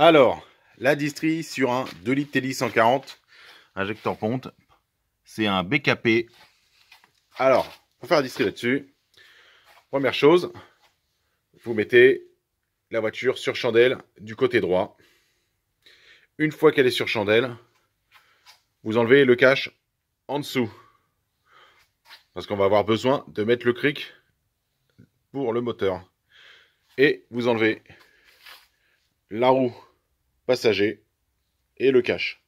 Alors, la distrie sur un 2 litres TDI 140, injecteur ponte, c'est un BKP. Alors, pour faire la distrie là-dessus, première chose, vous mettez la voiture sur chandelle du côté droit. Une fois qu'elle est sur chandelle, vous enlevez le cache en dessous. Parce qu'on va avoir besoin de mettre le cric pour le moteur. Et vous enlevez la roue passager et le cache.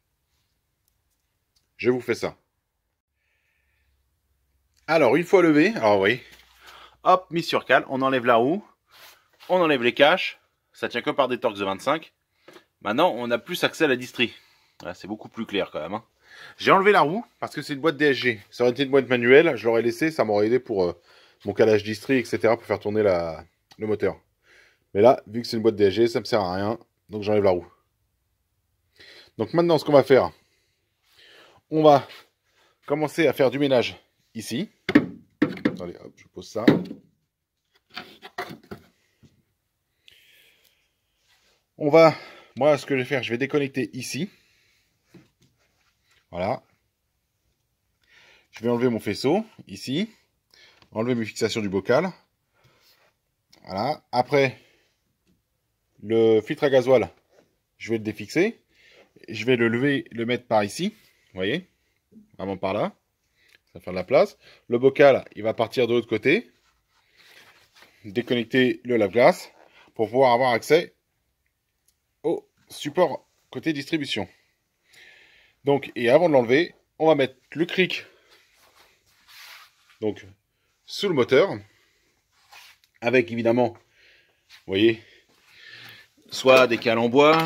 Je vous fais ça. Alors, une fois levé, alors oui, hop, mis sur cale, on enlève la roue, on enlève les caches, ça tient que par des torques de 25. Maintenant, on a plus accès à la distrie. C'est beaucoup plus clair quand même. Hein. J'ai enlevé la roue parce que c'est une boîte DSG. Ça aurait été une boîte manuelle, je l'aurais laissé, ça m'aurait aidé pour mon calage distrie, etc. pour faire tourner le moteur. Mais là, vu que c'est une boîte DSG, ça me sert à rien, donc j'enlève la roue. Donc maintenant, ce qu'on va faire, on va commencer à faire du ménage ici. Attendez, hop, je pose ça. Moi, ce que je vais faire, je vais déconnecter ici. Voilà. Je vais enlever mon faisceau, ici. Enlever mes fixations du bocal. Voilà. Après, le filtre à gasoil, je vais le défixer. Je vais le lever, le mettre par ici. Vous voyez? Vraiment par là. Ça va faire de la place. Le bocal, il va partir de l'autre côté. Déconnecter le lave-glace pour pouvoir avoir accès au support côté distribution. Donc, et avant de l'enlever, on va mettre le cric donc sous le moteur, avec évidemment, vous voyez, soit des cales en bois,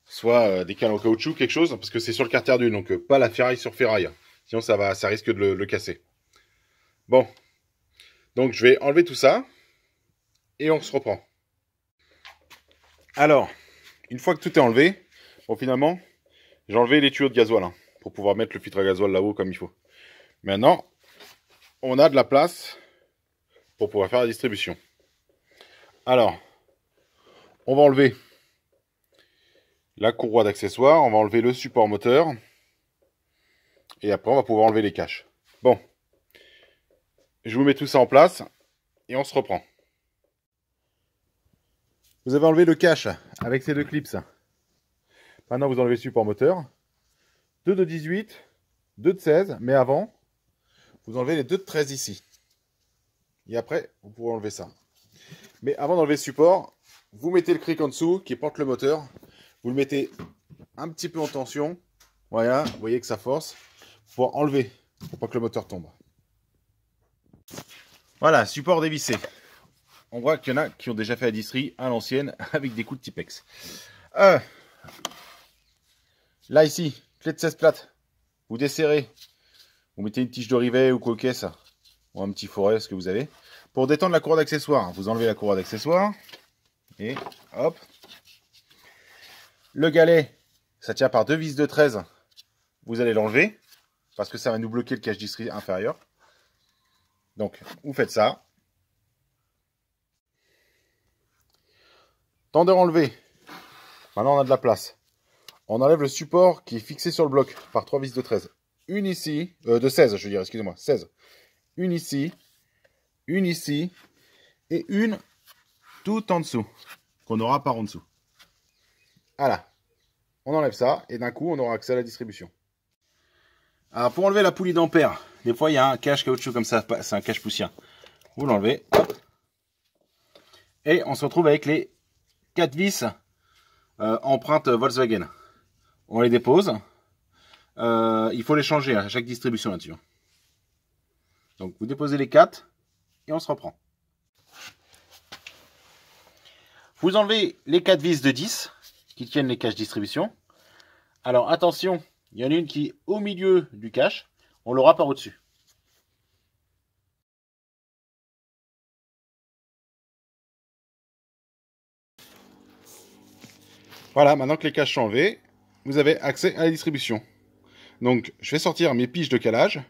soit des cales en caoutchouc, quelque chose, parce que c'est sur le carter d'une, donc pas la ferraille sur ferraille, sinon ça risque de le casser. Bon, donc je vais enlever tout ça, et on se reprend. Alors, une fois que tout est enlevé, bon finalement, j'ai enlevé les tuyaux de gasoil, hein, pour pouvoir mettre le filtre à gasoil là-haut comme il faut. Maintenant, on a de la place pour pouvoir faire la distribution. Alors, on va enlever la courroie d'accessoires, on va enlever le support moteur, et après on va pouvoir enlever les caches. Bon, je vous mets tout ça en place, et on se reprend. Vous avez enlevé le cache avec ces deux clips. Maintenant vous enlevez le support moteur. 2 de 18, 2 de 16, mais avant, vous enlevez les 2 de 13 ici. Et après, vous pourrez enlever ça. Mais avant d'enlever le support, vous mettez le cric en dessous qui porte le moteur. Vous le mettez un petit peu en tension. Voilà, vous voyez que ça force. Pour enlever, pour pas que le moteur tombe. Voilà, support dévissé. On voit qu'il y en a qui ont déjà fait la distrie à l'ancienne avec des coups de Tipex. Là ici, clé de 16 plates. Vous desserrez. Vous mettez une tige de rivet ou coquesse. Ou un petit forêt, ce que vous avez. Pour détendre la courroie d'accessoires, vous enlevez la courroie d'accessoires. Et hop. Le galet, ça tient par deux vis de 13. Vous allez l'enlever. Parce que ça va nous bloquer le cache distrie inférieur. Donc, vous faites ça. Tendeur enlevé. Maintenant, on a de la place. On enlève le support qui est fixé sur le bloc par 3 vis de 13. Une ici, de 16, je veux dire, excusez-moi, 16. Une ici, et une tout en dessous, qu'on aura par en dessous. Voilà. On enlève ça, et d'un coup, on aura accès à la distribution. Alors, pour enlever la poulie d'ampère, des fois, il y a un cache caoutchouc comme ça, c'est un cache poussien. Vous l'enlevez, et on se retrouve avec les 4 vis empreinte Volkswagen. On les dépose. Il faut les changer à chaque distribution là-dessus. Donc vous déposez les 4 et on se reprend. Vous enlevez les 4 vis de 10 qui tiennent les caches distribution. Alors attention, il y en a une qui est au milieu du cache. On l'aura par au-dessus. Voilà, maintenant que les caches sont enlevées, vous avez accès à la distribution. Donc je vais sortir mes piges de calage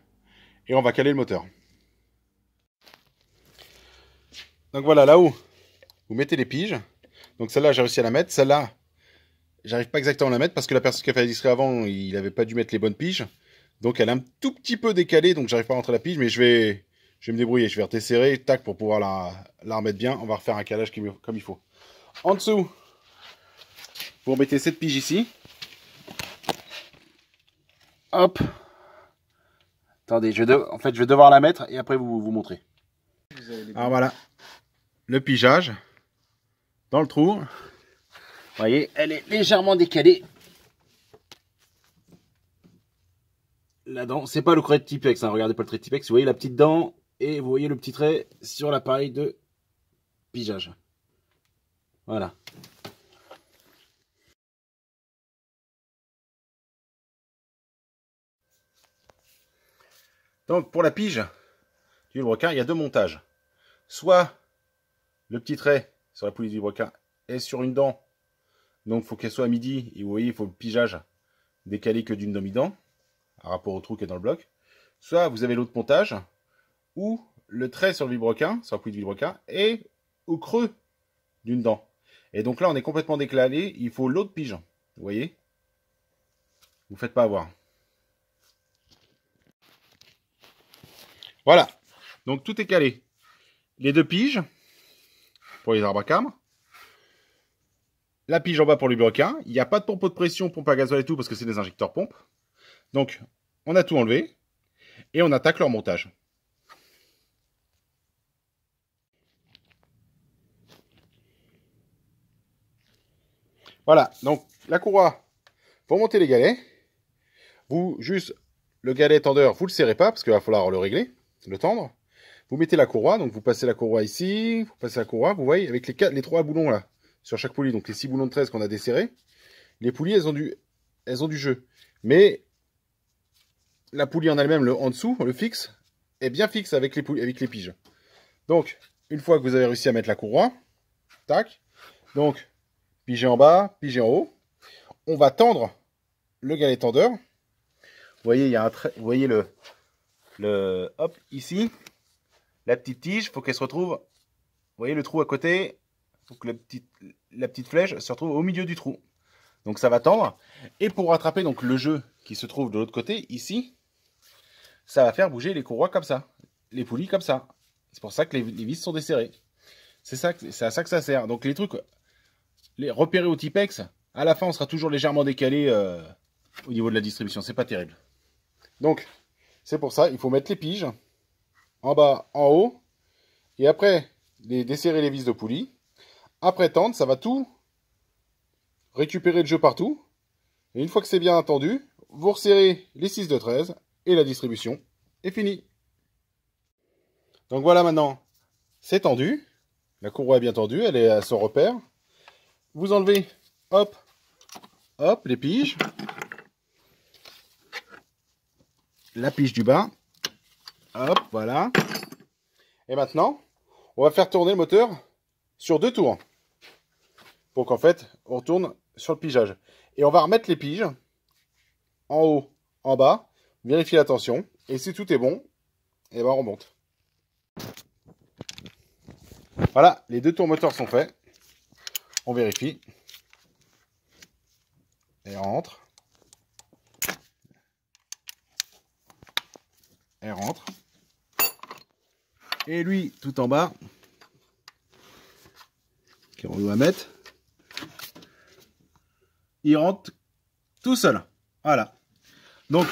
et on va caler le moteur. Donc voilà, là-haut, vous mettez les piges. Donc celle-là, j'ai réussi à la mettre. Celle-là, J'arrive pas exactement à la mettre parce que la personne qui a fait la distrie avant, il avait pas dû mettre les bonnes piges. Donc elle est un tout petit peu décalée, donc j'arrive pas à rentrer la pige, mais je vais me débrouiller. Je vais redesserrer, tac, pour pouvoir la remettre bien. On va refaire un calage comme il faut. En dessous, vous remettez cette pige ici. Hop. Attendez, en fait, je vais devoir la mettre et après vous montrer. Alors voilà, le pigeage dans le trou. Vous voyez, elle est légèrement décalée. La dent, c'est pas le trait de Tipex, hein. Regardez pas le trait de Tipex. Vous voyez la petite dent et vous voyez le petit trait sur l'appareil de pigeage. Voilà. Donc pour la pige du vilebrequin, il y a deux montages. Soit le petit trait sur la poulie du vilebrequin est sur une dent, donc il faut qu'elle soit à midi, et vous voyez, il faut le pigeage décalé que d'une demi-dent, par rapport au trou qui est dans le bloc. Soit vous avez l'autre montage, où le trait sur le vilebrequin, sur la poulie du vilebrequin, est au creux d'une dent. Et donc là, on est complètement décalé, il faut l'autre pige. Vous voyez? Vous ne faites pas avoir. Voilà. Donc tout est calé. Les deux piges pour les arbres à cabre. La pige en bas pour le vilebrequin. Il n'y a pas de pompe de pression, pompe à gasoil et tout, parce que c'est des injecteurs pompes. Donc, on a tout enlevé. Et on attaque leur montage. Voilà. Donc, la courroie, pour monter les galets, vous, juste, le galet tendeur, vous ne le serrez pas, parce qu'il va falloir le régler, le tendre. Vous mettez la courroie, donc vous passez la courroie ici, vous passez la courroie, vous voyez, avec les 3 boulons là, sur chaque poulie, donc les 6 boulons de 13 qu'on a desserrés, les poulies, elles ont du jeu. Mais la poulie en elle-même, en dessous, le fixe, est bien fixe avec les piges. Donc, une fois que vous avez réussi à mettre la courroie, tac, donc, piger en bas, piger en haut, on va tendre le galet tendeur. Vous voyez, il y a un trait, vous voyez hop, ici, la petite tige, il faut qu'elle se retrouve, vous voyez le trou à côté, il faut que la petite flèche se retrouve au milieu du trou. Donc ça va tendre. Et pour rattraper donc le jeu qui se trouve de l'autre côté, ici, ça va faire bouger les courroies comme ça, les poulies comme ça. C'est pour ça que les vis sont desserrées. C'est à ça que ça sert. Donc les trucs, les repérés au Tipex, à la fin on sera toujours légèrement décalé au niveau de la distribution. C'est pas terrible. Donc c'est pour ça, il faut mettre les piges en bas, en haut, et après desserrer les vis de poulie. Après tendre, ça va tout récupérer le jeu partout. Et une fois que c'est bien tendu, vous resserrez les 6 de 13 et la distribution est finie. Donc voilà, maintenant, c'est tendu. La courroie est bien tendue, elle est à son repère. Vous enlevez, hop, hop, les piges. La pige du bas. Hop, voilà. Et maintenant, on va faire tourner le moteur sur 2 tours. Pour qu'en fait, on retourne sur le pigeage. Et on va remettre les piges en haut, en bas, vérifier la tension. Et si tout est bon, et ben on remonte. Voilà, les 2 tours moteurs sont faits. On vérifie. Et rentre. Et rentre. Et lui, tout en bas, qu'on doit mettre, il rentre tout seul. Voilà. Donc,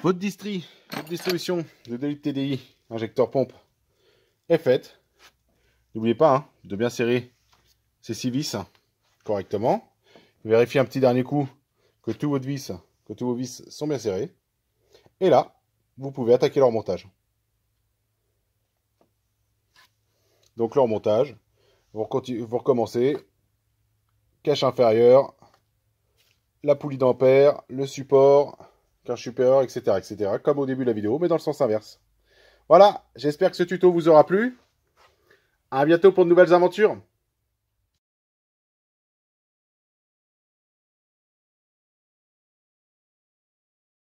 votre distribution de 2 litres TDI injecteur pompe est faite. N'oubliez pas de bien serrer ces 6 vis correctement. Vérifiez un petit dernier coup que tous vos vis sont bien serrés. Et là, vous pouvez attaquer leur montage. Donc leur montage, vous recommencez. Cache inférieure, la poulie d'ampère, le support, cache supérieur, etc., etc. Comme au début de la vidéo, mais dans le sens inverse. Voilà, j'espère que ce tuto vous aura plu. À bientôt pour de nouvelles aventures.